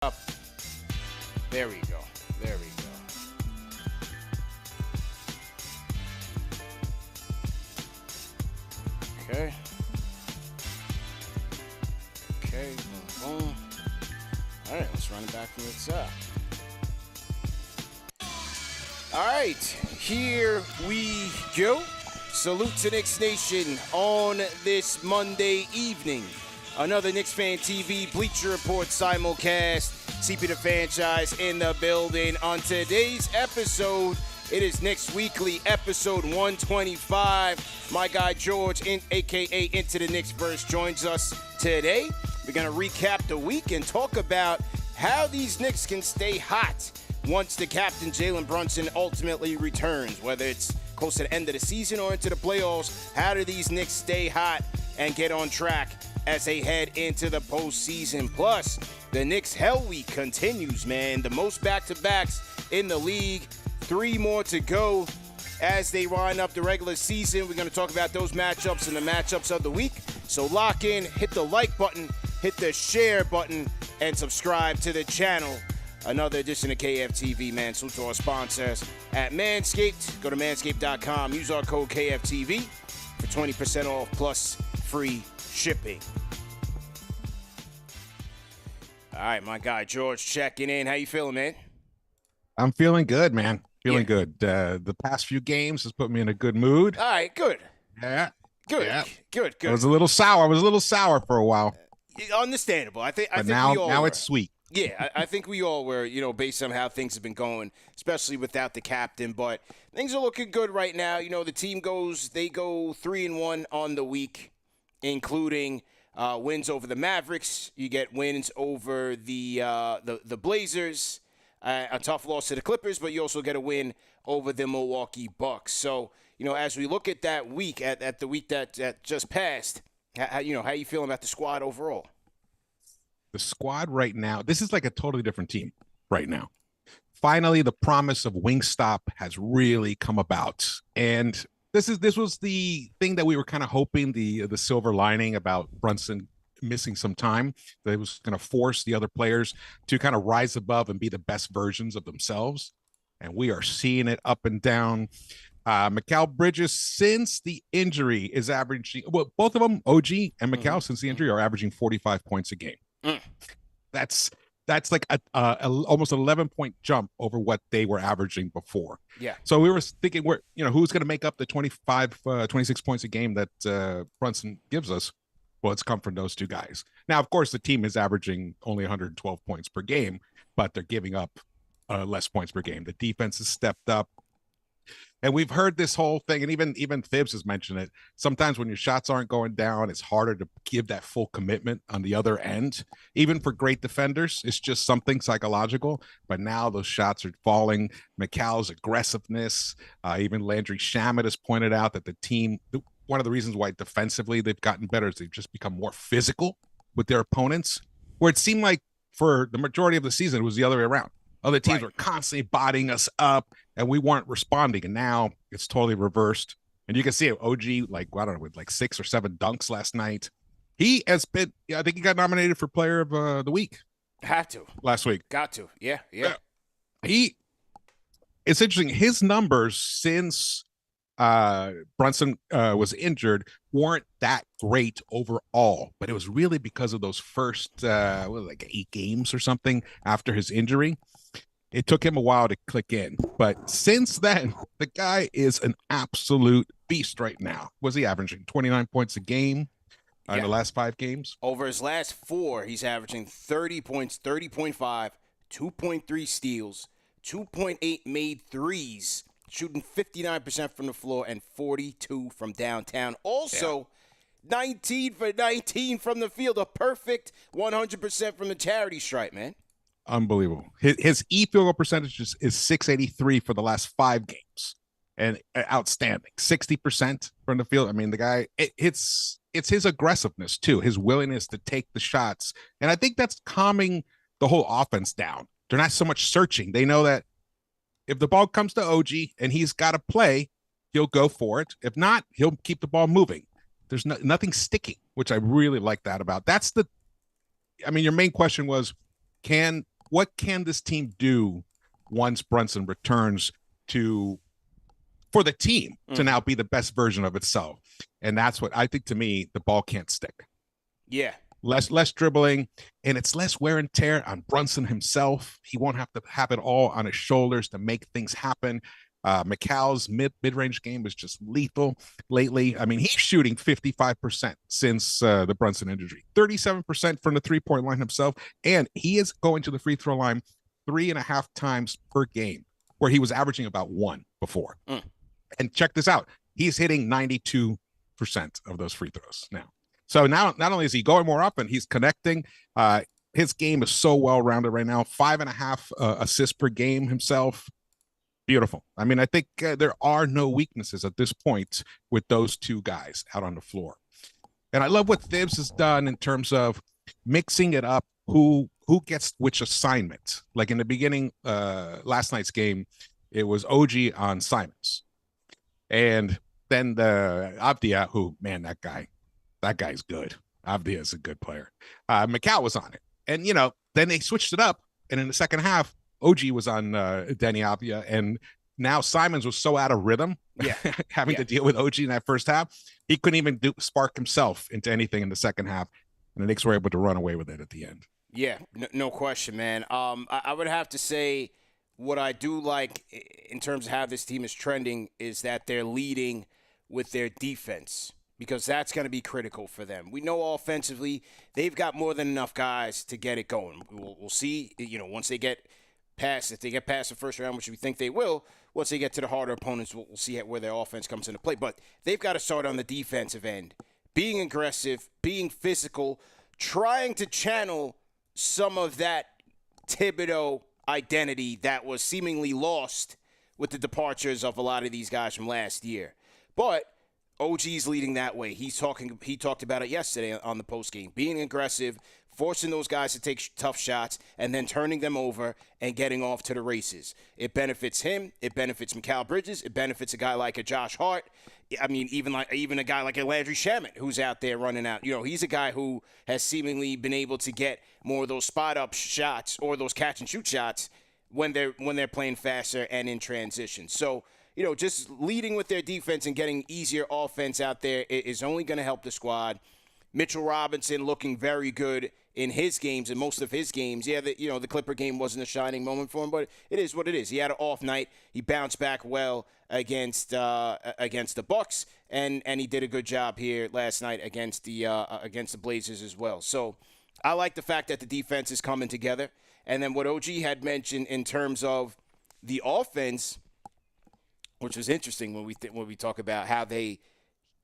Up. There we go. There we go. Okay. Okay. Boom, boom. All right, let's run it back from the top. All right, here we go. Salute to Knicks Nation on this Monday evening. Another KnicksFanTV Bleacher Report simulcast. CP the Fanchise in the building. On today's episode, it is Knicks Weekly, episode 125. My guy George, a.k.a. Into The Knicks Verse, joins us today. We're going to recap the week and talk about how these Knicks can stay hot once the captain, Jalen Brunson, ultimately returns. Whether it's close to the end of the season or into the playoffs, how do these Knicks stay hot and get on track as they head into the postseason? Plus, the Knicks Hell Week continues, man. The most back-to-backs in the league. 3 more to go as they wind up the regular season. We're going to talk about those matchups and the matchups of the week. So lock in, hit the like button, hit the share button, and subscribe to the channel. Another edition of KFTV, man. Salute to our sponsors at Manscaped. Go to manscaped.com. Use our code KFTV for 20% off plus free shipping. All right, my guy George checking in. How you feeling, man? I'm feeling good, man. Feeling good. The past few games has put me in a good mood. All right, good. Yeah. Good. Yeah. Good. I was a little sour for a while. Understandable. I think now we all were. It's sweet. Yeah, I think we all were, based on how things have been going, especially without the captain. But things are looking good right now. The team go 3-1 on the week, including wins over the Mavericks. You get wins over the Blazers, a tough loss to the Clippers, but you also get a win over the Milwaukee Bucks. So, as we look at that week, at the week that just passed, how you feeling about the squad overall? The squad right now, this is like a totally different team right now. Finally, the promise of Wingstop has really come about. And this was the thing that we were kind of hoping, the silver lining about Brunson missing some time, that it was going to force the other players to kind of rise above and be the best versions of themselves. And we are seeing it up and down. Mikal Bridges, since the injury, is averaging, well, both of them, OG and Mikal, since the injury, are averaging 45 points a game. That's like a almost 11-point jump over what they were averaging before. Yeah. So we were thinking, who's going to make up the 26 points a game that Brunson gives us? Well, it's come from those two guys. Now, of course, the team is averaging only 112 points per game, but they're giving up less points per game. The defense has stepped up. And we've heard this whole thing, and even Thibs has mentioned it. Sometimes when your shots aren't going down, it's harder to give that full commitment on the other end. Even for great defenders, it's just something psychological. But now those shots are falling. Mikal's aggressiveness, even Landry Shamet has pointed out that the team, one of the reasons why defensively they've gotten better is they've just become more physical with their opponents, where it seemed like for the majority of the season, it was the other way around. Other teams were constantly bodying us up, and we weren't responding. And now it's totally reversed. And you can see it. OG, with 6 or 7 dunks last night. He has been, I think he got nominated for Player of the Week. Had to. Last week. Got to. Yeah. It's interesting. His numbers since Brunson was injured weren't that great overall, but it was really because of those first 8 games or something after his injury. It took him a while to click in, but since then, the guy is an absolute beast right now. Was he averaging 29 points a game in the last 5 games? Over his last 4, he's averaging 30 points, 30.5, 2.3 steals, 2.8 made threes, shooting 59% from the floor and 42 from downtown. Also, 19 for 19 from the field, a perfect 100% from the charity stripe, man. Unbelievable. His field goal percentage is .683 for the last 5 games, and outstanding. 60% from the field. I mean, the guy, it's his aggressiveness too, his willingness to take the shots, and I think that's calming the whole offense down. They're not so much searching. They know that if the ball comes to OG and he's got to play, he'll go for it. If not, he'll keep the ball moving. There's nothing sticking, which I really like that about. Your main question was, can what can this team do once Brunson returns for the team to now be the best version of itself? And that's what I think. To me, the ball can't stick. Yeah. Less dribbling, and it's less wear and tear on Brunson himself. He won't have to have it all on his shoulders to make things happen. Mikal's mid-range game is just lethal lately. I mean, he's shooting 55% since the Brunson injury, 37% from the three-point line himself, and he is going to the free throw line 3.5 times per game, where he was averaging about 1 before. And check this out. He's hitting 92% of those free throws now. So now, not only is he going more often, he's connecting. His game is so well-rounded right now. 5.5 assists per game himself. Beautiful. I mean, I think there are no weaknesses at this point with those two guys out on the floor. And I love what Thibs has done in terms of mixing it up, who gets which assignment. Like in the beginning, last night's game, it was OG on Simons. And then the Abdia, who, man, that guy's good. Abdia is a good player. Mikal was on it. And, then they switched it up. And in the second half, OG was on Denny Abdia. And now Simons was so out of rhythm, having to deal with OG in that first half, he couldn't even spark himself into anything in the second half. And the Knicks were able to run away with it at the end. Yeah, no question, man. I would have to say what I do like in terms of how this team is trending is that they're leading with their defense, because that's going to be critical for them. We know offensively they've got more than enough guys to get it going. We'll see, once they get past, if they get past the first round, which we think they will, once they get to the harder opponents, we'll see where their offense comes into play. But they've got to start on the defensive end, being aggressive, being physical, trying to channel some of that Thibodeau identity that was seemingly lost with the departures of a lot of these guys from last year. But OG's leading that way. He talked about it yesterday on the postgame, being aggressive, forcing those guys to take tough shots, and then turning them over and getting off to the races. It benefits him. It benefits Mikal Bridges. It benefits a guy like a Josh Hart. I mean, even a guy like a Landry Shamet who's out there running out. He's a guy who has seemingly been able to get more of those spot-up shots or those catch-and-shoot shots when they're playing faster and in transition. So, just leading with their defense and getting easier offense out there is only going to help the squad. Mitchell Robinson looking very good in his games, in most of his games. Yeah, the Clipper game wasn't a shining moment for him, but it is what it is. He had an off night. He bounced back well against the Bucks, and he did a good job here last night against the Blazers as well. So I like the fact that the defense is coming together. And then what OG had mentioned in terms of the offense, which was interesting when we talk about how they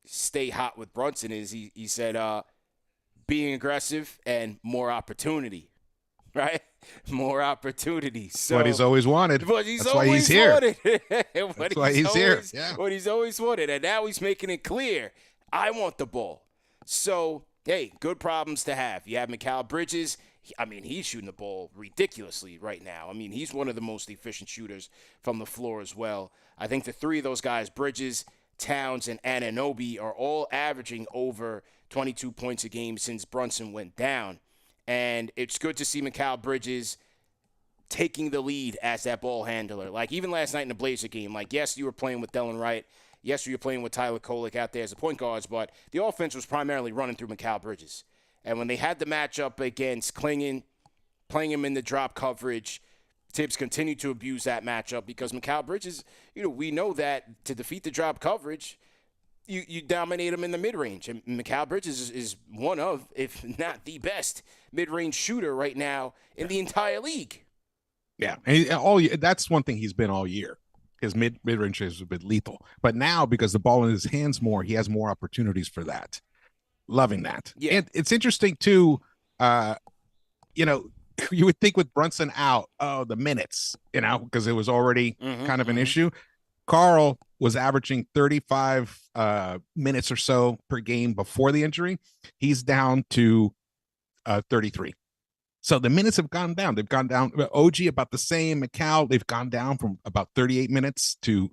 stay hot with Brunson, is he said being aggressive and more opportunity, right? More opportunity. So what he's always wanted. That's why he's here. That's why he's here. Yeah. What he's always wanted. And now he's making it clear, I want the ball. So, hey, good problems to have. You have Mikal Bridges. He's shooting the ball ridiculously right now. He's one of the most efficient shooters from the floor as well. I think the three of those guys, Bridges, Towns, and Anunoby, are all averaging over 22 points a game since Brunson went down. And it's good to see Mikal Bridges taking the lead as that ball handler. Like, even last night in the Blazer game, yes, you were playing with Delon Wright. Yes, you were playing with Tyler Kolek out there as the point guards, but the offense was primarily running through Mikal Bridges. And when they had the matchup against Klingon, playing him in the drop coverage, Tibbs continued to abuse that matchup because Mikal Bridges, we know that to defeat the drop coverage, you dominate him in the mid-range. And Mikal Bridges is one of, if not the best, mid-range shooter right now in the entire league. Yeah, and that's one thing he's been all year. His mid-range has been lethal. But now, because the ball in his hands more, he has more opportunities for that. Loving that. Yeah. And it's interesting, too, you would think with Brunson out, the minutes, because it was already kind of an issue. Carl was averaging 35 minutes or so per game before the injury. He's down to 33. So the minutes have gone down. They've gone down. OG about the same. Mikal, they've gone down from about 38 minutes to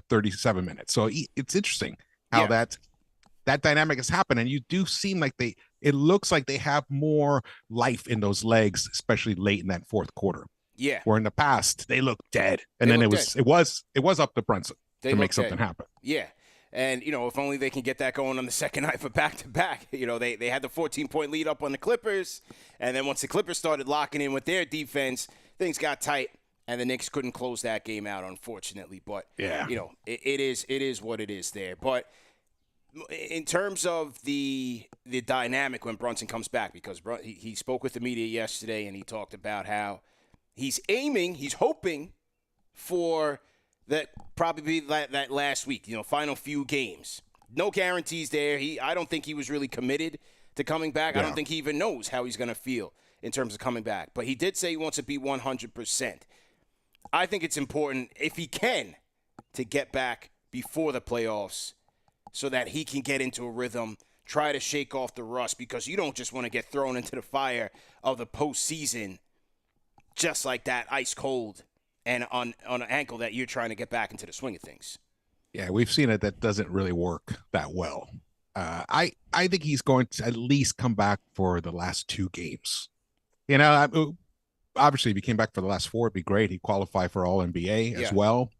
37 minutes. So it's interesting how that dynamic has happened. And you do seem like it looks like they have more life in those legs, especially late in that fourth quarter. Yeah. Where in the past they looked dead, and They then look it was up to Brunson They to make look something dead. happen. Yeah. And, if only they can get that going on the second night for back-to-back. They had the 14-point lead up on the Clippers, and then once the Clippers started locking in with their defense, things got tight, and the Knicks couldn't close that game out, unfortunately. But, yeah, it is what it is there. But in terms of the dynamic when Brunson comes back, because he spoke with the media yesterday, and he talked about how he's hoping for – that probably that last week, final few games. No guarantees there. I don't think he was really committed to coming back. Yeah. I don't think he even knows how he's going to feel in terms of coming back. But he did say he wants to be 100%. I think it's important, if he can, to get back before the playoffs so that he can get into a rhythm, try to shake off the rust, because you don't just want to get thrown into the fire of the postseason just like that, ice cold, and on an ankle that you're trying to get back into the swing of things. Yeah, we've seen it. That doesn't really work that well. I think he's going to at least come back for the last 2 games. Obviously, if he came back for the last 4, it'd be great. He'd qualify for All-NBA as well.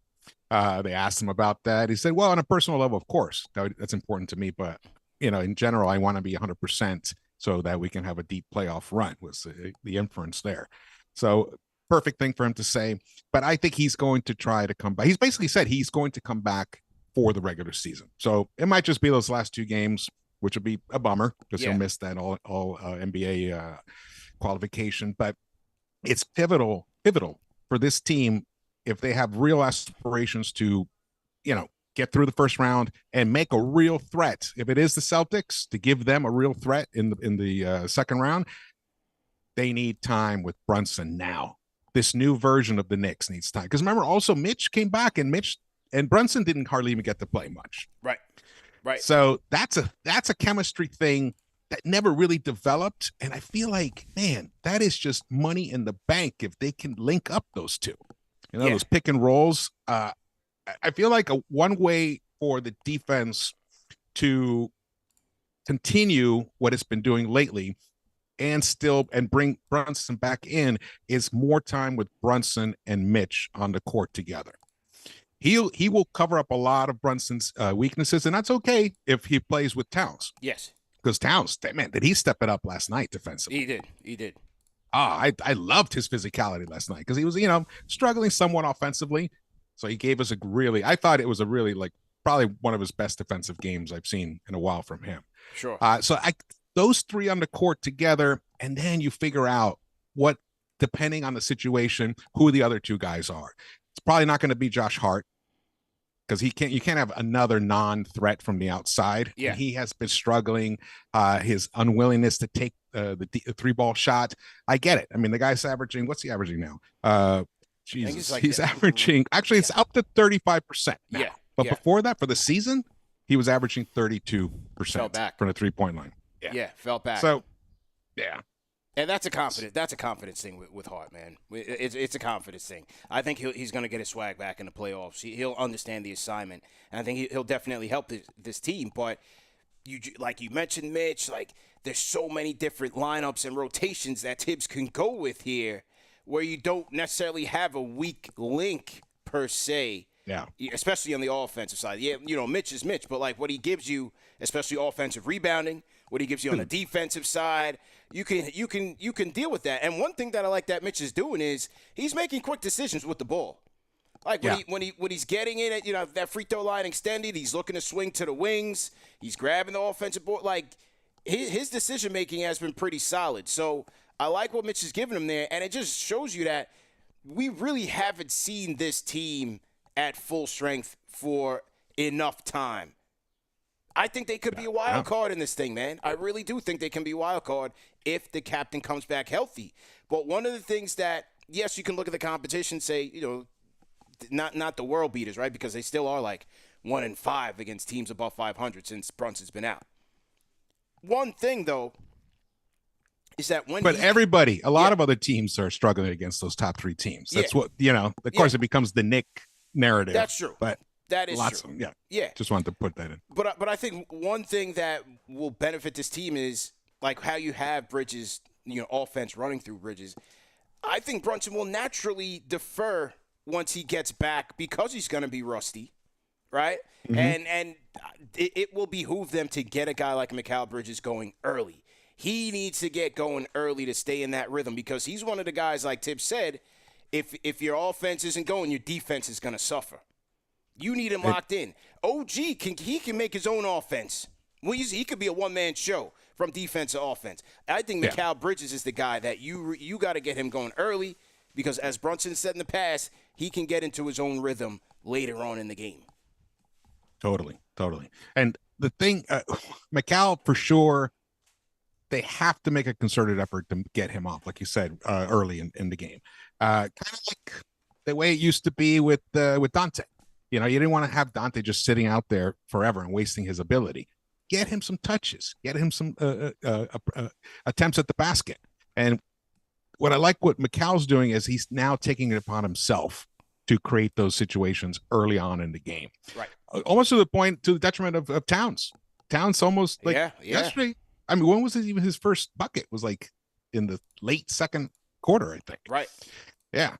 They asked him about that. He said, well, on a personal level, of course, that's important to me. But, in general, I want to be 100% so that we can have a deep playoff run, was the inference there. So perfect thing for him to say, but I think he's going to try to come back. He's basically said he's going to come back for the regular season. So it might just be those last 2 games, which would be a bummer because he'll miss that all NBA qualification. But it's pivotal for this team if they have real aspirations to, get through the first round and make a real threat. If it is the Celtics, to give them a real threat in the second round, they need time with Brunson now. This new version of the Knicks needs time. Because remember, also Mitch came back, and Brunson didn't hardly even get to play much. Right. So that's a chemistry thing that never really developed. And I feel like, man, that is just money in the bank if they can link up those two. Those pick and rolls. I feel like one way for the defense to continue what it's been doing lately and bring Brunson back in is more time with Brunson and Mitch on the court together. He will cover up a lot of Brunson's weaknesses, and that's okay if he plays with Towns. Yes. Because Towns, man, did he step it up last night defensively? He did. I loved his physicality last night because he was, struggling somewhat offensively. So he gave us I thought it was a really, probably one of his best defensive games I've seen in a while from him. Sure. Those 3 on the court together, and then you figure out what, depending on the situation, who the other 2 guys are. It's probably not going to be Josh Hart because you can't have another non-threat from the outside. Yeah. And he has been struggling. His unwillingness to take the 3-ball shot. I get it. I mean, the guy's averaging, what's he averaging now? He's averaging, actually, it's up to 35% now. Yeah. But before that, for the season, he was averaging 32% from the 3-point line. Yeah, fell back. So, yeah. And that's a confidence thing with Hart, man. It's a confidence thing. I think he's going to get his swag back in the playoffs. He'll understand the assignment, and I think he'll definitely help this team. But you mentioned, Mitch, there's so many different lineups and rotations that Tibbs can go with here, where you don't necessarily have a weak link per se. Yeah. Especially on the offensive side. Yeah, Mitch is Mitch, but what he gives you, especially offensive rebounding, what he gives you on the defensive side, you can deal with that. And one thing that I like that Mitch is doing is he's making quick decisions with the ball. When he's getting in it, that free throw line extended, he's looking to swing to the wings, he's grabbing the offensive board. His decision making has been pretty solid. So I like what Mitch is giving him there, and it just shows you that we really haven't seen this team at full strength for enough time. I think they could be a wild card in this thing, man. I really do think they can be a wild card if the captain comes back healthy. But one of the things that, yes, you can look at the competition, say, not the world beaters, right? Because they still are 1-5 against teams above 500 since Brunson's been out. One thing, though, is that when a lot of other teams are struggling against those top 3 teams. That's what, of course it becomes the Nick narrative. That's true. But that is lots true. Of them, yeah. Just wanted to put that in. But I think one thing that will benefit this team is like how you have Bridges, offense running through Bridges, I think Brunson will naturally defer once he gets back because he's going to be rusty, right? Mm-hmm. And it will behoove them to get a guy like Mikal Bridges going early. He needs to get going early to stay in that rhythm because he's one of the guys, like Tibbs said, if your offense isn't going, your defense is going to suffer. You need him locked in. OG can make his own offense. Well, he could be a one-man show from defense to offense. I think Mikal Bridges is the guy that you got to get him going early because, as Brunson said in the past, he can get into his own rhythm later on in the game. Totally. And the thing, Mikal, for sure, they have to make a concerted effort to get him off, like you said, early in the game. Kind of like the way it used to be with Dante. You didn't want to have Dante just sitting out there forever and wasting his ability. Get him some touches. Get him some attempts at the basket. And what I like what Mikal's doing is he's now taking it upon himself to create those situations early on in the game. Right. Almost to the detriment of Towns. Towns almost like yesterday. I mean, when was even his first bucket? Was like in the late second quarter, I think. Right. Yeah.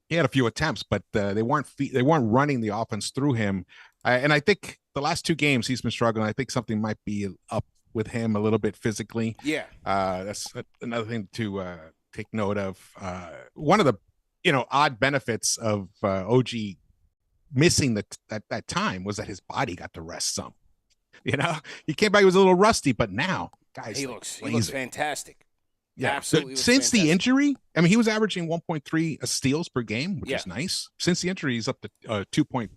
He had a few attempts, but they weren't running the offense through him. And I think the last 2 games he's been struggling. I think something might be up with him a little bit physically. Yeah. That's another thing to take note of. One of the odd benefits of OG missing that time was that his body got to rest some. He came back, he was a little rusty, but now, guys, he looks fantastic. Yeah, absolutely. Since the injury, I mean, he was averaging 1.3 steals per game, which is nice. Since the injury, he's up to 2.3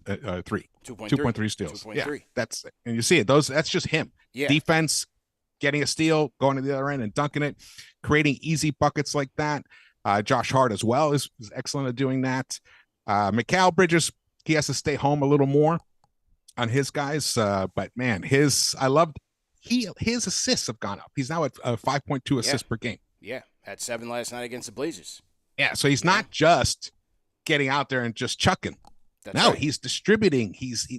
steals. 2.3. Yeah, that's it. And you see it. That's just him. Yeah. Defense, getting a steal, going to the other end and dunking it, creating easy buckets like that. Josh Hart as well is excellent at doing that. Mikal Bridges, he has to stay home a little more on his guys. But man, his assists have gone up. He's now at 5.2 assists per game. Yeah, had 7 last night against the Blazers. Yeah, so he's not just getting out there and just chucking. He's distributing.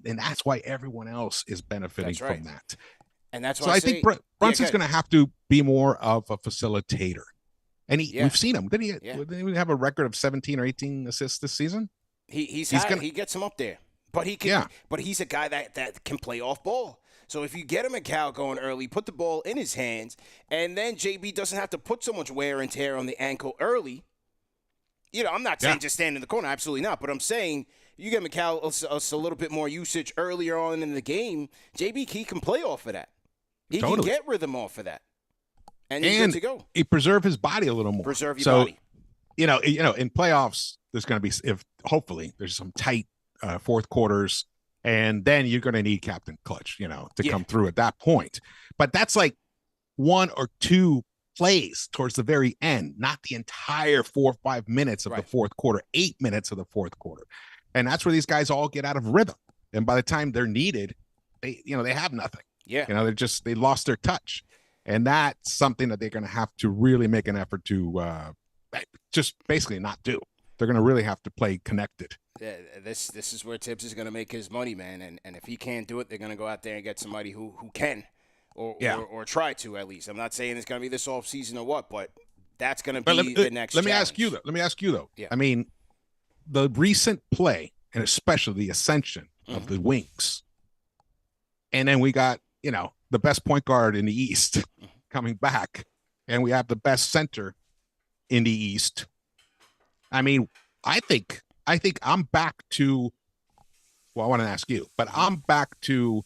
And that's why everyone else is benefiting from that. And that's why so I think Brunson's going to have to be more of a facilitator. And we've seen him. Didn't he have a record of 17 or 18 assists this season? He gets him up there. But he can. But he's a guy that can play off ball. So if you get him a Cal going early, put the ball in his hands, and then JB doesn't have to put so much wear and tear on the ankle early. I'm not saying just stand in the corner, absolutely not. But I'm saying you get Mikal a little bit more usage earlier on in the game. JB, he can play off of that. He can get rhythm off of that, and he's good to go. He preserve his body a little more. Preserve your body. In playoffs, there's going to be hopefully there's some tight fourth quarters. And then you're going to need Captain Clutch, to come through at that point. But that's like 1 or 2 plays towards the very end, not the entire 4 or 5 minutes of the fourth quarter, 8 minutes of the fourth quarter. And that's where these guys all get out of rhythm. And by the time they're needed, they have nothing. Yeah. They lost their touch. And that's something that they're going to have to really make an effort to just basically not do. They're going to really have to play connected. Yeah, this is where Tibbs is going to make his money, man. And if he can't do it, they're going to go out there and get somebody who can or try to at least. I'm not saying it's going to be this offseason or what, but that's going to be the next Let me challenge. ask you, though. Yeah. I mean, the recent play, and especially the ascension of the wings, and then we got, the best point guard in the East coming back, and we have the best center in the East. I mean, I think I'm back to, I want to ask you, but I'm back to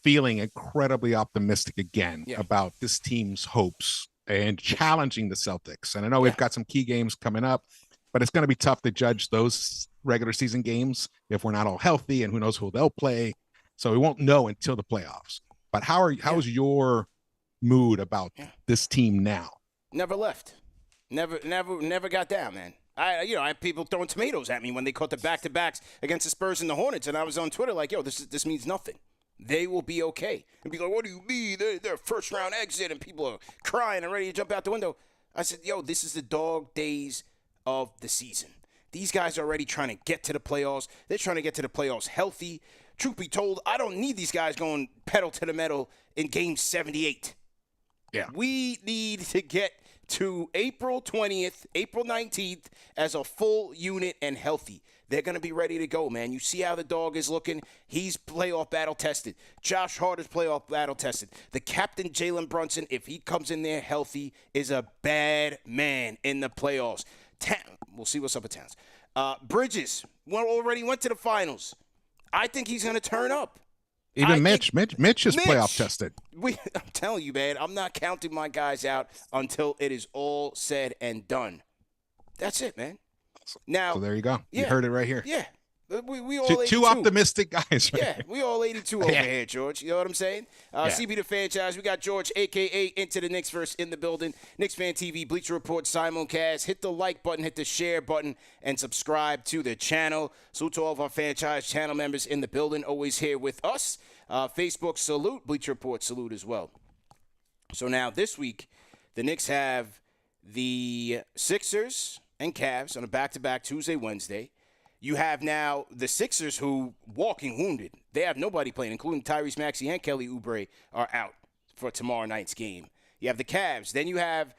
feeling incredibly optimistic again about this team's hopes and challenging the Celtics. And I know we've got some key games coming up, but it's going to be tough to judge those regular season games if we're not all healthy, and who knows who they'll play. So we won't know until the playoffs. But how is your mood about this team now? Never left. Never got down, man. I had people throwing tomatoes at me when they caught the back-to-backs against the Spurs and the Hornets, and I was on Twitter like, this means nothing. They will be okay. And be like, what do you mean? They're first-round exit, and people are crying and ready to jump out the window. I said, this is the dog days of the season. These guys are already trying to get to the playoffs. They're trying to get to the playoffs healthy. Truth be told, I don't need these guys going pedal to the metal in Game 78. Yeah. We need to get to April 20th, April 19th as a full unit and healthy. They're going to be ready to go, man. You see how the dog is looking? He's playoff battle tested. Josh Hart is playoff battle tested. The captain, Jalen Brunson, if he comes in there healthy, is a bad man in the playoffs. We'll see what's up with Towns. Bridges already went to the finals. I think he's going to turn up. Even Mitch is playoff tested. I'm telling you, man, I'm not counting my guys out until it is all said and done. That's it, man. Now, so there you go. Yeah, you heard it right here. Yeah. We all two optimistic guys. Right? Yeah, we all 82 over here, George. You know what I'm saying? CB the Fanchise. We got George, a.k.a. Into the Knicks Verse, in the building. Knicks Fan TV, Bleacher Report, Simulcast. Hit the like button, hit the share button, and subscribe to the channel. Salute to all of our Fanchise channel members in the building, always here with us. Facebook salute, Bleacher Report salute as well. So now this week, the Knicks have the Sixers and Cavs on a back-to-back Tuesday, Wednesday. You have now the Sixers who, walking wounded, they have nobody playing, including Tyrese Maxey and Kelly Oubre are out for tomorrow night's game. You have the Cavs. Then you have,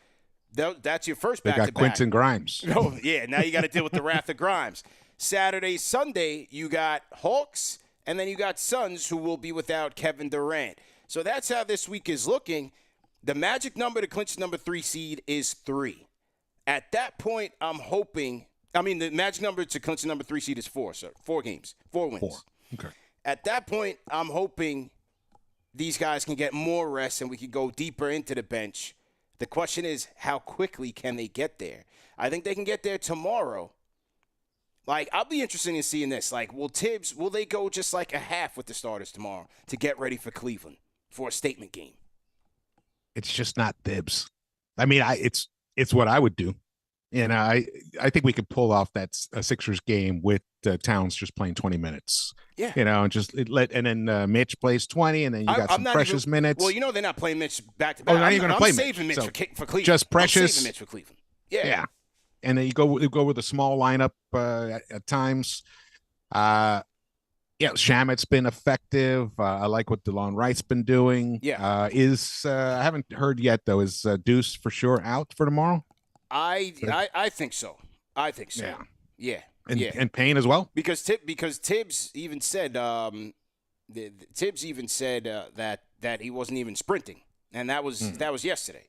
that's your first back-to-back. They got Quentin Grimes. Oh, yeah, now you got to deal with the wrath of Grimes. Saturday, Sunday, you got Hawks, and then you got Suns who will be without Kevin Durant. So that's how this week is looking. The magic number to clinch number 3 seed is 3. At that point, I'm hoping – the magic number to clinch the number 3 seed is 4, sir. 4 games. 4 wins. 4. Okay. At that point, I'm hoping these guys can get more rest and we can go deeper into the bench. The question is, how quickly can they get there? I think they can get there tomorrow. I'll be interested in seeing this. Will they go just like a half with the starters tomorrow to get ready for Cleveland for a statement game? It's just not Thibs. It's what I would do. And I think we could pull off that Sixers game with Towns just playing 20 minutes. Yeah. And then Mitch plays 20, and then you got some Precious minutes. Well, they're not playing Mitch back-to-back. Oh, not even going to play saving Mitch for Cleveland. Just Precious. I'm saving Mitch for Cleveland. Yeah. And then you go with a small lineup at times. Shamet's been effective. I like what DeLon Wright's been doing. Yeah. I haven't heard yet, though, is Deuce for sure out for tomorrow? I think so. Yeah. And Payne as well? Because Tibbs even said that he wasn't even sprinting. And that was yesterday.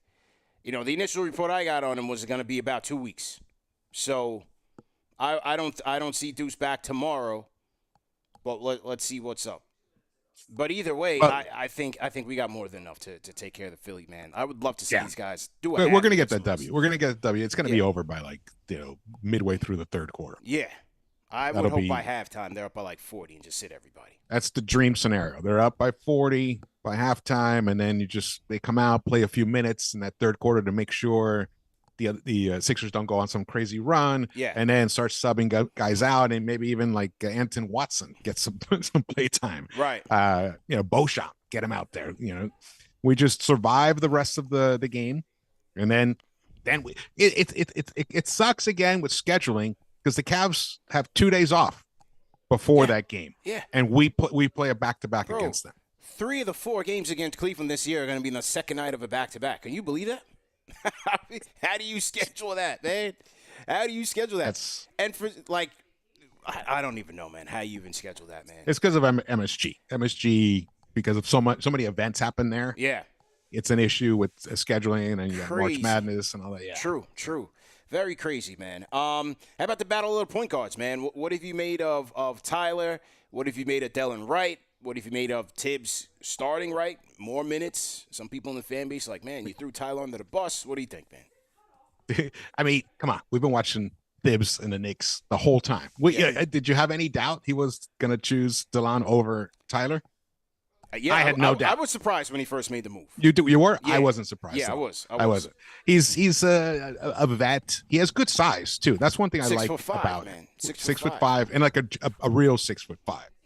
The initial report I got on him was going to be about 2 weeks. So I don't see Deuce back tomorrow, but let's see what's up. But either way, I think we got more than enough to take care of the Philly, man. I would love to see these guys do it. We're going to get that W. We're going to get the W. It's going to be over by midway through the third quarter. Yeah. I would hope by halftime they're up by 40 and just sit everybody. That's the dream scenario. They're up by 40 by halftime, and then they come out, play a few minutes in that third quarter to make sure the Sixers don't go on some crazy run, and then start subbing guys out, and maybe even Anton Watson gets some play time. Right. Beauchamp, get him out there. We just survive the rest of the game, and then it sucks again with scheduling because the Cavs have 2 days off before that game. Yeah. And we play a back-to-back against them. 3 of the 4 games against Cleveland this year are going to be in the second night of a back-to-back. Can you believe that? How do you schedule that, man? How do you schedule that? And for I don't even know, man. How you even schedule that, man? It's because of MSG. MSG, because of so many events happen there. Yeah. It's an issue with scheduling, and you got March Madness and all that. Yeah. True. Very crazy, man. How about the battle of the point guards, man? What have you made of Tyler? What have you made of Delon Wright? What have you made of Tibbs starting Wright? More minutes? Some people in the fan base are like, man, you threw Tyler under the bus. What do you think, man? Come on. We've been watching Tibbs and the Knicks the whole time. Did you have any doubt he was going to choose Delon over Tyler? Yeah, I had no doubt. I was surprised when he first made the move. You were? Yeah. I wasn't surprised. Yeah, I was. I wasn't. He's a vet. He has good size too. That's one thing I like about him. 6'5", and a real 6'5".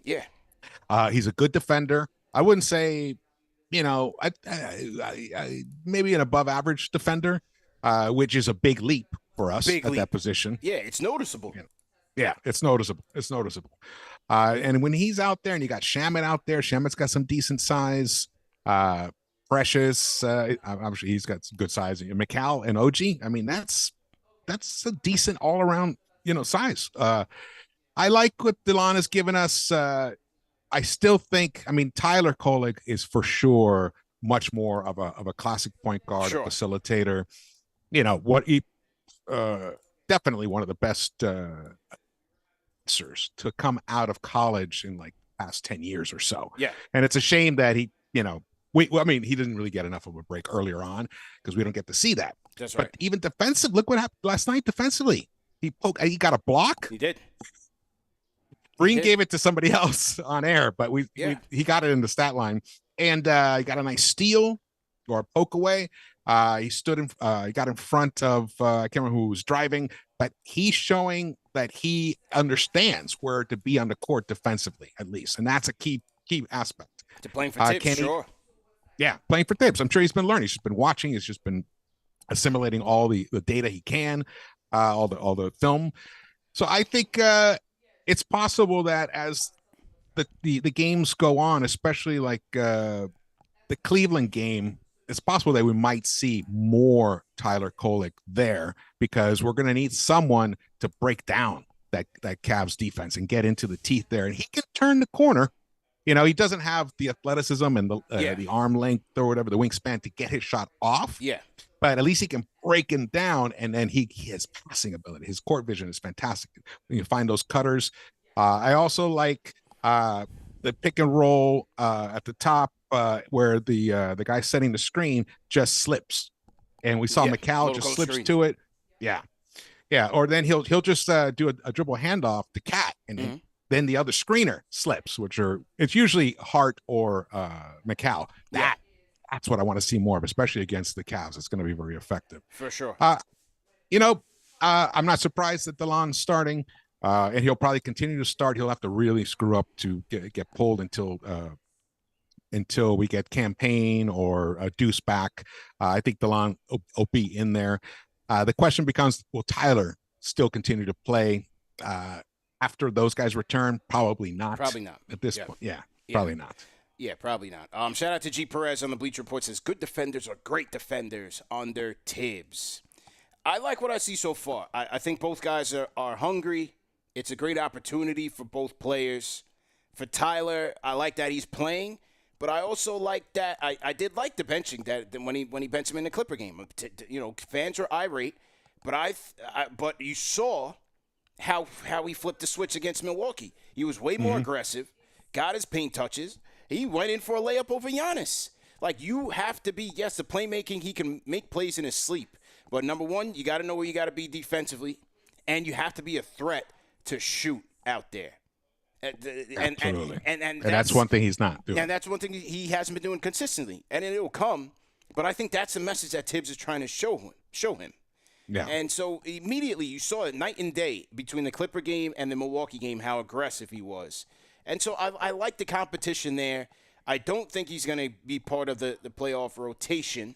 Yeah. He's a good defender. I wouldn't say, maybe an above average defender, which is a big leap for us that position. Yeah, it's noticeable. Yeah, it's noticeable. And when he's out there and you got Shamet out there, Shamet's got some decent size. Precious, obviously he's got good size. Mikal and OG, I mean, that's a decent all around, size. I like what DeLon has given us. I still think, I mean, Tyler Kolek is for sure much more of a classic point guard, a Sure. facilitator. What he definitely one of the best to come out of college in like past 10 years or so. Yeah. And it's a shame that he, I mean, he didn't really get enough of a break earlier on because we don't get to see that. That's right. But even defensive, look what happened last night defensively. He got a block. He did. Green gave it to somebody else on air, but he got it in the stat line, and he got a nice steal or a poke away. He got in front of I can't remember who was driving, but he's showing that he understands where to be on the court defensively, at least, and that's a key aspect. To playing for Tibbs, sure. Yeah, playing for Tibbs. I'm sure he's been learning. He's just been watching. He's just been assimilating all the data he can, all the film. So I think it's possible that as the games go on, especially like the Cleveland game, it's possible that we might see more Tyler Kolek there because we're going to need someone to break down that Cavs defense and get into the teeth there. And he can turn the corner. He doesn't have the athleticism and the arm length or whatever, the wingspan to get his shot off. Yeah. But at least he can break him down, and then he has passing ability. His court vision is fantastic. When you find those cutters. I also like the pick and roll at the top where the guy setting the screen just slips, and we saw Mikal just slips to it. Yeah. Or then he'll just do a dribble handoff to Cat, and then the other screener slips, it's usually Hart or Mikal. That's what I want to see more of, especially against the Cavs. It's going to be very effective for sure. I'm not surprised that DeLon's starting. And he'll probably continue to start. He'll have to really screw up to get pulled until we get Campaign or Deuce back. I think DeLon will be in there. The question becomes, will Tyler still continue to play after those guys return? Probably not. Probably not. At this point. Yeah, probably not. Yeah, probably not. Shout out to G. Perez on the Bleacher Report. Says, good defenders are great defenders under Tibbs. I like what I see so far. I think both guys are hungry. It's a great opportunity for both players. For Tyler, I like that he's playing, but I also like that I did like the benching that when he benched him in the Clipper game. Fans are irate, but you saw how he flipped the switch against Milwaukee. He was way more aggressive, got his paint touches. He went in for a layup over Giannis. Like, you have to be, yes, the playmaking, he can make plays in his sleep. But number one, you got to know where you got to be defensively, and you have to be a threat to shoot out there. Absolutely. And that's one thing he's not doing. And that's one thing he hasn't been doing consistently. And it will come. But I think that's the message that Tibbs is trying to show him. Yeah. And so immediately you saw it night and day between the Clipper game and the Milwaukee game, how aggressive he was. And so I like the competition there. I don't think he's going to be part of the playoff rotation.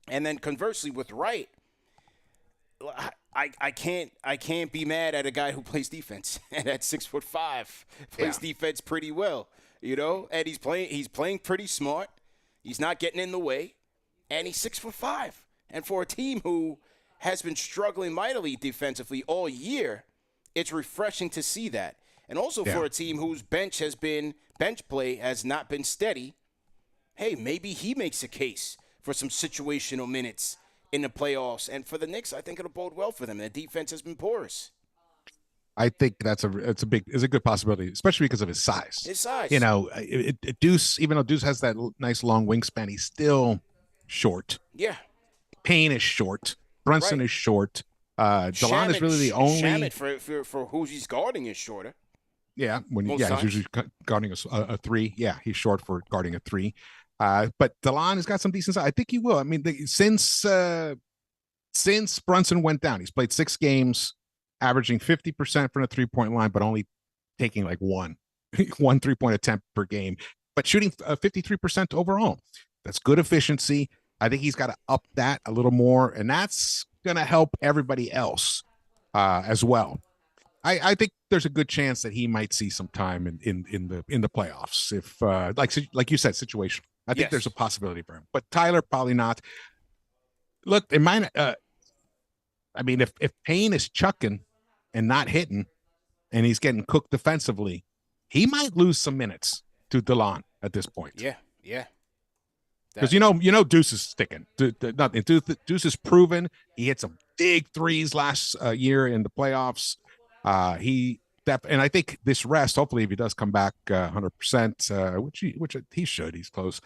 And then conversely with Wright, I can't be mad at a guy who plays defense and at 6'5" plays defense pretty well, and he's playing pretty smart. He's not getting in the way, and he's 6'5". And for a team who has been struggling mightily defensively all year, it's refreshing to see that. And also for a team whose bench play has not been steady, hey, maybe he makes a case for some situational minutes in the playoffs. And for the Knicks, I think it'll bode well for them. Their defense has been porous. I think it's a good possibility, especially because of his size. Deuce, even though Deuce has that nice long wingspan, he's still short. Yeah. Payne is short. Brunson is short. DeLon is really the only. Shamet for who he's guarding is shorter. Yeah, he's usually guarding a three. Yeah, he's short for guarding a three. But DeLon has got some decent size. I think he will. I mean, since Brunson went down, he's played 6 games, averaging 50% from the 3-point line, but only taking like one 3-point attempt per game, but shooting 53% overall. That's good efficiency. I think he's got to up that a little more, and that's going to help everybody else as well. I think there's a good chance that he might see some time in the playoffs if like you said, situational. I think there's a possibility for him, but Tyler probably not. Look, in mine, I mean, if Payne is chucking and not hitting, and he's getting cooked defensively, he might lose some minutes to DeLon at this point. Yeah. Because Deuce is sticking. Deuce is proven. He hit some big threes last year in the playoffs. And I think this rest, hopefully, if he does come back 100%, which he should, he's close.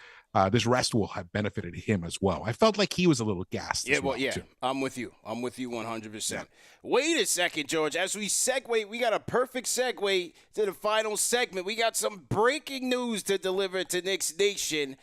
This rest will have benefited him as well. I felt like he was a little gassed. Too. I'm with you 100%. Yeah. Wait a second, George. As we segue, we got a perfect segue to the final segment. We got some breaking news to deliver to Knicks Nation.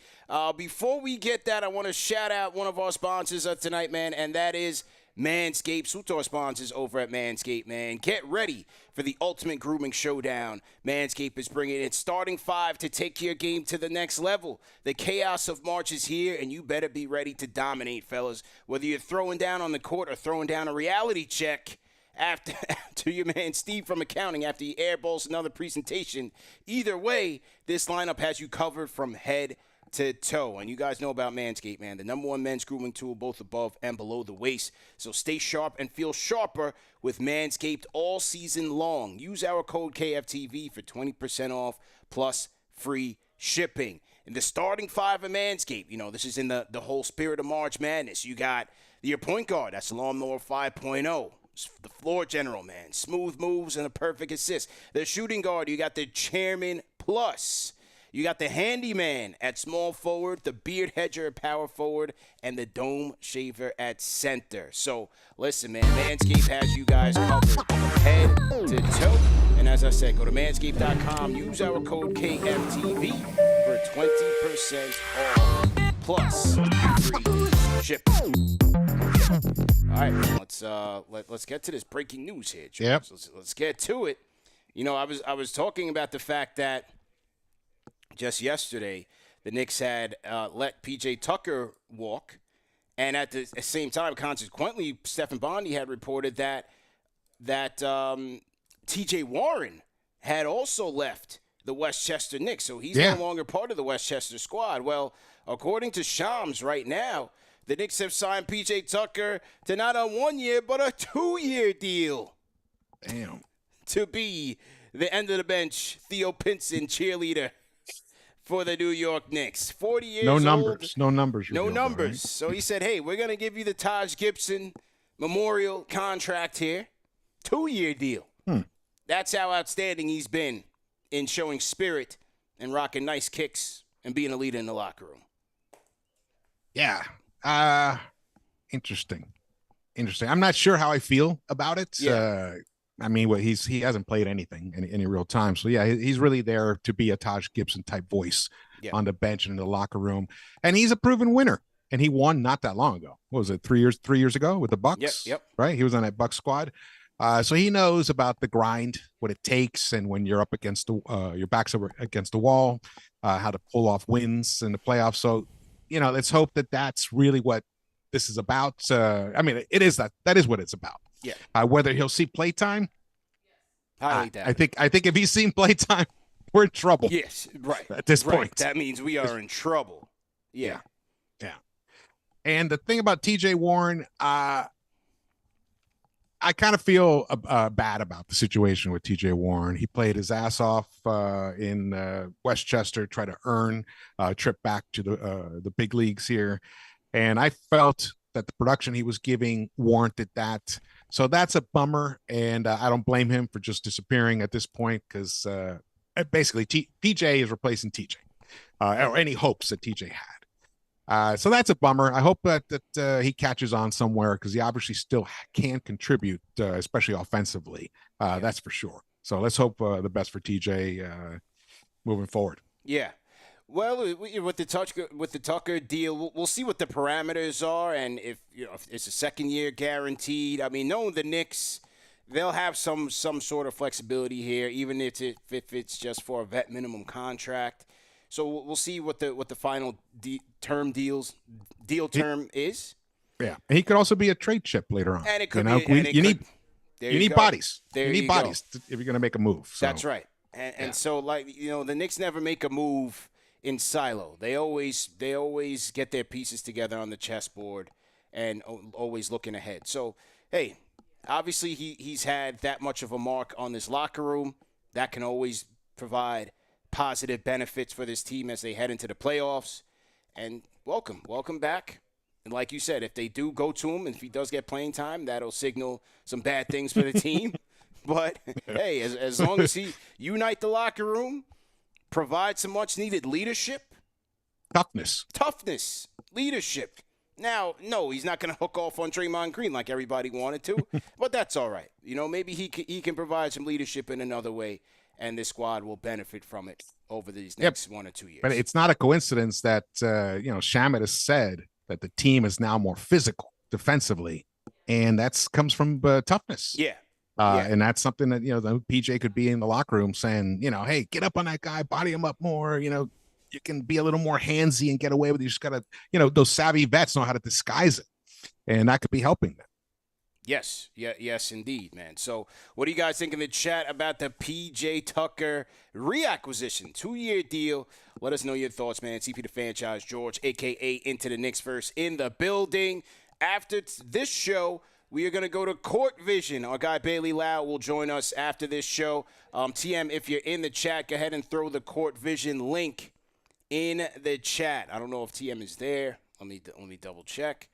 Before we get that, I want to shout out one of our sponsors of tonight, man, and that is Manscaped. Salute to our sponsors over at Manscaped, man. Get ready for the ultimate grooming showdown. Manscaped is bringing its starting five to take your game to the next level. The chaos of March is here, and you better be ready to dominate, fellas. Whether you're throwing down on the court or throwing down a reality check after your man Steve from accounting after he airballs another presentation, either way, this lineup has you covered from head to toe. And you guys know about Manscaped, man, the #1 men's grooming tool, both above and below the waist. So stay sharp and feel sharper with Manscaped all season long. Use our code KFTV for 20% off plus free shipping. And the starting five of Manscaped, this is in the whole spirit of March Madness. You got your point guard, that's Lawnmower 5.0. The floor general, man, smooth moves and a perfect assist. The shooting guard, you got the Chairman Plus. You got the handyman at small forward, the beard hedger at power forward, and the dome shaver at center. So, listen, man, Manscaped has you guys covered head to toe. And as I said, go to manscaped.com, use our code KFTV for 20% off plus free shipping. All right, let's get to this breaking news here, George. Yep. Let's get to it. I was talking about the fact that just yesterday, the Knicks had let P.J. Tucker walk, and at the same time, consequently, Stephen Bondy had reported that T.J. Warren had also left the Westchester Knicks, so he's no longer part of the Westchester squad. Well, according to Shams right now, the Knicks have signed P.J. Tucker to not a 1-year, but a 2-year deal. Damn. To be the end of the bench Theo Pinson cheerleader for the New York Knicks. 40 years old. No numbers. No numbers. Right? So he said, hey, we're going to give you the Taj Gibson Memorial contract here. 2-year deal. That's how outstanding he's been in showing spirit and rocking nice kicks and being a leader in the locker room. Yeah. Interesting. I'm not sure how I feel about it. Yeah. I mean, he hasn't played anything in any real time. So, yeah, he's really there to be a Taj Gibson type voice on the bench and in the locker room. And he's a proven winner. And he won not that long ago. What was it, 3 years ago with the Bucks? Yep. Right? He was on that Bucks squad. So he knows about the grind, what it takes, and when you're up against your back's up against the wall, how to pull off wins in the playoffs. So, let's hope that that's really what this is about. I mean, it is that is what it's about. Yeah. Whether he'll see playtime, I think if he's seen playtime, we're in trouble. Yes, right. At this point, that means we are in trouble. Yeah. And the thing about T.J. Warren, I kind of feel bad about the situation with T.J. Warren. He played his ass off in Westchester, tried to earn a trip back to the big leagues here, and I felt that the production he was giving warranted that. So that's a bummer, and I don't blame him for just disappearing at this point because basically PJ is replacing TJ or any hopes that TJ had. So that's a bummer. I hope that he catches on somewhere because he obviously still can contribute, especially offensively. That's for sure. So let's hope the best for TJ moving forward. Yeah. Well, with the Tucker deal, we'll see what the parameters are, and if it's a second year guaranteed. I mean, knowing the Knicks, they'll have some sort of flexibility here, even if it's just for a vet minimum contract. So we'll see what the final deal term is. Yeah, and he could also be a trade chip later on. And it could you need bodies. There you need bodies if you're going to make a move. So. That's right. And so, the Knicks never make a move in silo. They always get their pieces together on the chessboard and always looking ahead. So, hey, obviously he's had that much of a mark on this locker room. That can always provide positive benefits for this team as they head into the playoffs. And welcome back. And like you said, if they do go to him and if he does get playing time, that'll signal some bad things for the team. But, hey, as long as he unite the locker room, provide some much-needed leadership. Toughness. Leadership. Now, no, he's not going to hook off on Draymond Green like everybody wanted to, but that's all right. Maybe he can provide some leadership in another way, and this squad will benefit from it over these next 1 or 2 years. But it's not a coincidence that, Shamet has said that the team is now more physical defensively, and that comes from toughness. Yeah. And that's something that, the PJ could be in the locker room saying, hey, get up on that guy, body him up more, you can be a little more handsy and get away with it. You just got to, those savvy vets know how to disguise it. And that could be helping them. Yes, indeed, man. So what do you guys think in the chat about the PJ Tucker reacquisition? 2-year deal. Let us know your thoughts, man. CP the Fanchise, George, a.k.a. Into the Knicks Verse, in the building. After this show, we are going to go to Court Vision. Our guy Bailey Lau will join us after this show. TM, if you're in the chat, go ahead and throw the Court Vision link in the chat. I don't know if TM is there. Let me double check.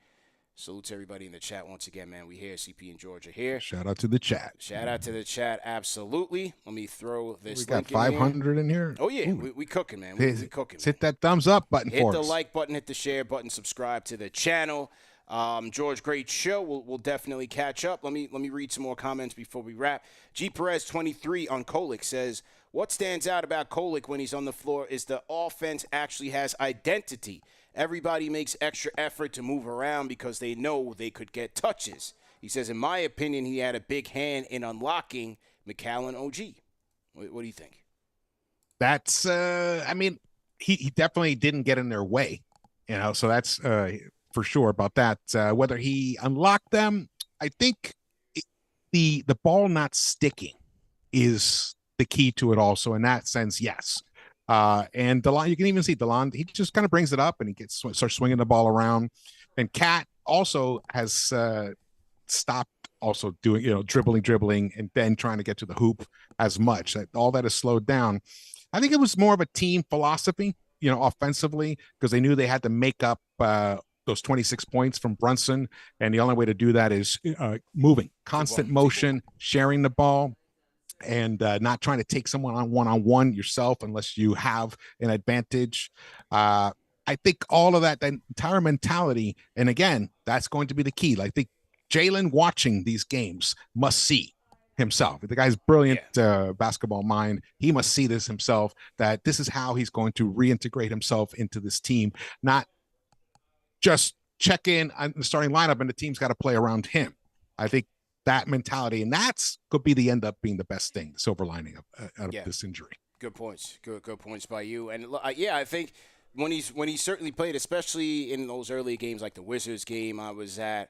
Salute to everybody in the chat once again, man. We here, CP and George are here. Shout out to the chat. Absolutely. Let me throw this. We got 500 in here. Oh yeah, we cooking, man. We cooking. Hit that thumbs up button for us. Hit the like button, hit the share button, subscribe to the channel. George, great show. We'll definitely catch up. Let me read some more comments before we wrap. G Perez 23 on Kolek says, what stands out about Kolek when he's on the floor is the offense actually has identity. Everybody makes extra effort to move around because they know they could get touches. He says, in my opinion, he had a big hand in unlocking Mikal and OG. What do you think? That's, he definitely didn't get in their way, so that's for sure about that. Whether he unlocked them, I think the ball not sticking is the key to it also. In that sense, yes. And DeLon, you can even see DeLon, he just kind of brings it up and he starts swinging the ball around. And Cat also has stopped also doing, dribbling and then trying to get to the hoop as much. All that is slowed down. I think it was more of a team philosophy, offensively, because they knew they had to make up those 26 points from Brunson. And the only way to do that is moving, constant motion, sharing the ball, and not trying to take someone on one-on-one yourself unless you have an advantage. I think all of that entire mentality, and again, that's going to be the key. I think Jalen watching these games must see himself. The guy's brilliant basketball mind. He must see this himself, that this is how he's going to reintegrate himself into this team, not just check in on the starting lineup and the team's got to play around him. I think that mentality, and that's could be the end up being the best thing, the silver lining of this injury. Good points. Good points by you. And I think when he certainly played, especially in those early games like the Wizards game I was at,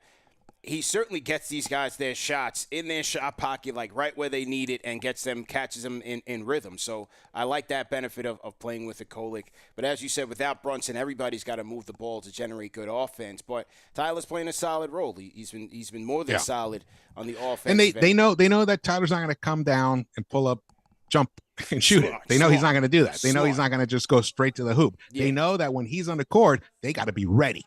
he certainly gets these guys their shots in their shot pocket, like right where they need it, and catches them in rhythm. So I like that benefit of playing with the Kolek. But as you said, without Brunson, everybody's got to move the ball to generate good offense. But Tyler's playing a solid role. He's been more than solid on the offense. And they know that Tyler's not going to come down and pull up, jump and shoot it. They know he's not going to do that. They know he's not going to just go straight to the hoop. Yeah. They know that when he's on the court, they got to be ready.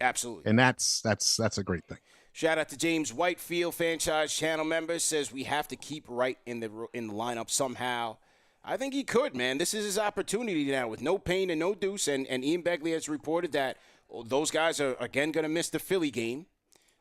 Absolutely. And that's a great thing. Shout out to James Whitefield, Fanchise channel member, says we have to keep Wright in the lineup somehow. I think he could, man. This is his opportunity now with no Payne and no Deuce. And Ian Begley has reported that those guys are, again, going to miss the Philly game.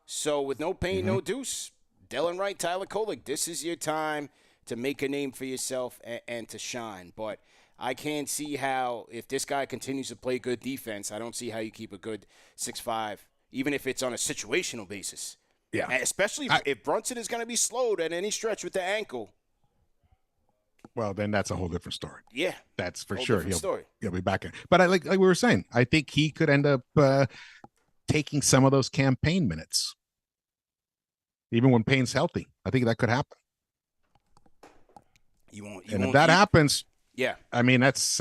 So with no Payne, no Deuce, Delon Wright, Tyler Kolek, this is your time to make a name for yourself and to shine. But I can't see how, if this guy continues to play good defense, I don't see how you keep a good 6'5", even if it's on a situational basis. Yeah. And especially if Brunson is going to be slowed at any stretch with the ankle. Well, then that's a whole different story. Yeah. That's for sure. He'll be back in. But like we were saying, I think he could end up taking some of those campaign minutes. Even when Payne's healthy. I think that could happen. If that happens, Yeah. I mean, that's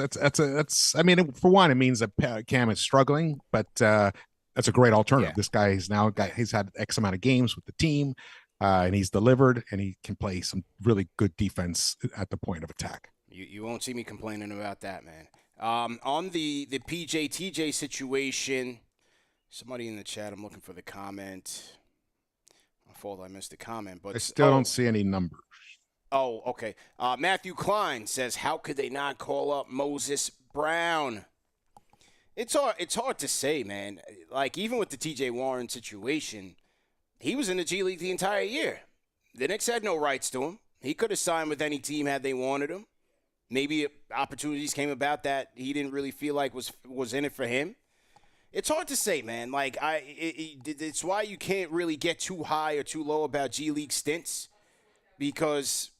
I mean, for one, it means that Cam is struggling, but that's a great alternative. Yeah. This guy he's had X amount of games with the team, and he's delivered, and he can play some really good defense at the point of attack. You won't see me complaining about that, man. On the PJ TJ situation, somebody in the chat, I'm looking for the comment. My fault, I missed the comment, but I still don't see any numbers. Oh, okay. Matthew Klein says, how could they not call up Moses Brown? It's hard to say, man. Like, even with the TJ Warren situation, he was in the G League the entire year. The Knicks had no rights to him. He could have signed with any team had they wanted him. Maybe opportunities came about that he didn't really feel like was in it for him. It's hard to say, man. Like, it's why you can't really get too high or too low about G League stints, because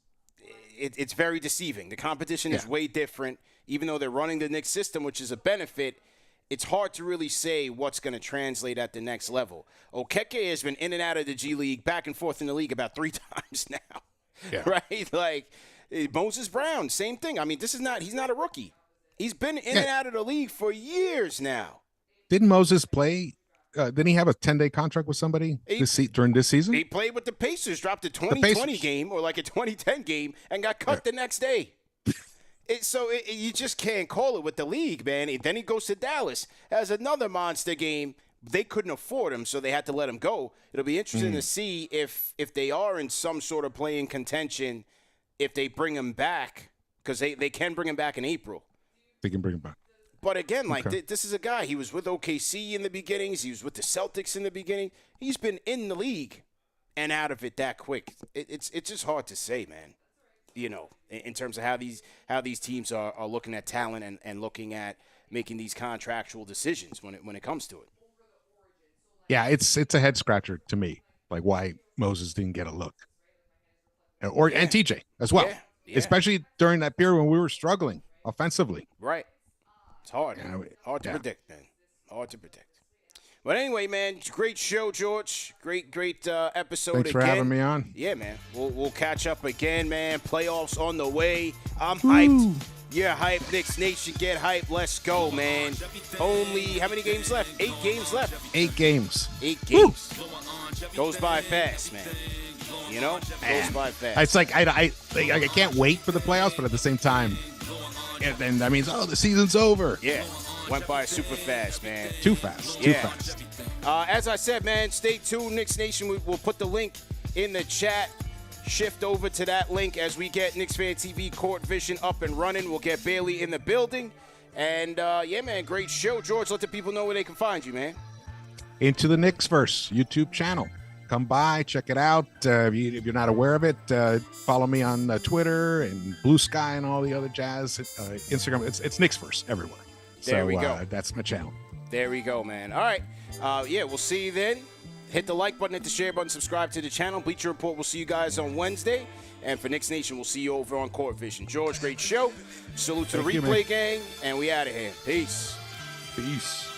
it's very deceiving. The competition is way different. Even though they're running the Knicks system, which is a benefit, it's hard to really say what's going to translate at the next level. Okeke has been in and out of the G League, back and forth in the league about 3 times now. Yeah. Right? Like, Moses Brown, same thing. I mean, he's not a rookie. He's been in and out of the league for years now. Didn't Moses play? Didn't he have a 10-day contract with somebody during this season? He played with the Pacers, dropped a 2020 game or like a 2010 game, and got cut the next day. You just can't call it with the league, man. Then he goes to Dallas, has another monster game. They couldn't afford him, so they had to let him go. It'll be interesting to see if they are in some sort of play-in contention, if they bring him back, because they can bring him back in April. They can bring him back. But again, this is a guy. He was with OKC in the beginnings. He was with the Celtics in the beginning. He's been in the league and out of it that quick. It's just hard to say, man. You know, in terms of how these teams are looking at talent and looking at making these contractual decisions when it comes to it. Yeah, it's a head scratcher to me, like why Moses didn't get a look, and TJ as well, especially during that period when we were struggling offensively. Right. It's hard. Hard to predict, man. Hard to predict. But anyway, man, great show, George. Great episode. Thanks for having me on. Yeah, man. We'll catch up again, man. Playoffs on the way. I'm hyped. You're hyped. Knicks Nation, get hyped. Let's go, man. Only how many games left? 8 games left. 8 games. 8 games. Goes by fast, man. You know, goes by fast. It's like I can't wait for the playoffs, but at the same time, and that means the season's over. Yeah. Went by super fast, man. Too fast. Too fast. As I said, man, stay tuned. Knicks Nation, we'll put the link in the chat. Shift over to that link as we get KnicksFanTV Court Vision up and running. We'll get Bailey in the building. And, yeah, man, great show. George, let the people know where they can find you, man. Into the Knicks Verse YouTube channel. Come by, check it out. If you're not aware of it, follow me on Twitter and Blue Sky and all the other jazz. Instagram, it's Knicks Verse everywhere. There we go. That's my channel. There we go, man. All right. Yeah, we'll see you then. Hit the like button, hit the share button, subscribe to the channel. Bleacher Report, we'll see you guys on Wednesday. And for Knicks Nation, we'll see you over on Court Vision. George, great show. Salute to the replay gang, and we out of here. Peace. Peace.